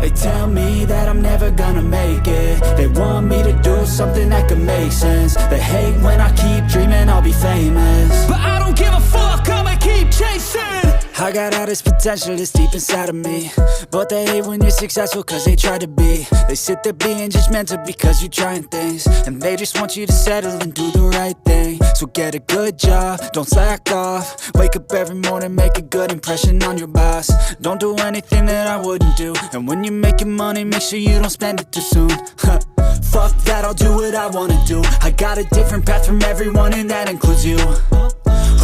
They tell me that I'm never gonna make it. They want me to do something that could make sense. They hate when I keep dreaming I'll be famous, but I don't give a fuck, I'ma keep chasing. I got all this potential that's deep inside of me, but they hate when you're successful cause they try to be. They sit there being judgmental because you're trying things, and they just want you to settle and do the right thing. So get a good job, don't slack off. Wake up every morning, make a good impression on your boss. Don't do anything that I wouldn't do, and when you're making money, make sure you don't spend it too soon. Fuck that, I'll do what I wanna do. I got a different path from everyone, and that includes you.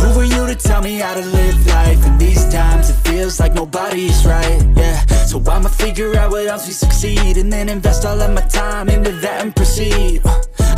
Who are you to tell me how to live life? In these times it feels like nobody's right, yeah. So I'ma figure out what else we succeed, and then invest all of my time into that and proceed.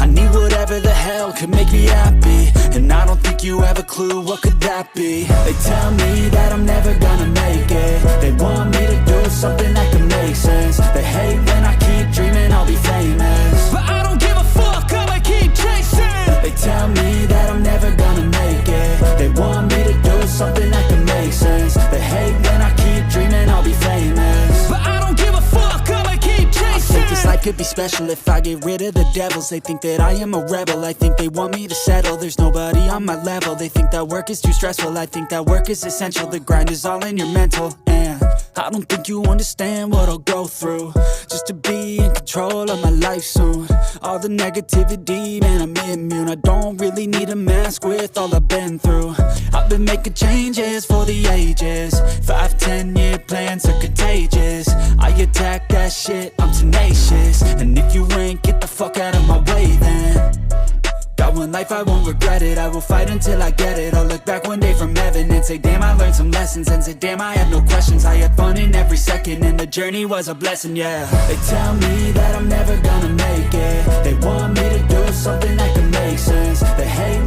I need whatever the hell could make me happy, and I don't think you have a clue what could that be. They tell me that I'm never gonna make it. They want me to do something that can make sense. They hate when I keep dreaming I'll be famous, but I don't give a fuck, I'ma keep chasing. They tell me that I'm never gonna make it. They want me to do something that can make sense. They hate when I keep dreaming I'll be famous, but I don't give a fuck, I'ma keep chasing. I think this life could be special if I get rid of the devils. They think that I am a rebel, I think they want me to settle. There's nobody on my level, they think that work is too stressful. I think that work is essential, the grind is all in your mental. And I don't think you understand what I'll go through just to be in control of my life soon. All the negativity, man, I'm immune. I don't really need a mask with all I've been through. I've been making changes for the ages. 5-10 year plans are contagious. I attack that shit, I'm tenacious. And if you ain't, get the fuck out of my way then. Got one life, I won't regret it. I will fight until I get it. I'll look back one day from heaven and say, damn, I learned some lessons. And say, damn, I had no questions. I had fun in every second, and the journey was a blessing, yeah. They tell me that I'm never gonna make it. They want me to do something that can make sense. They hate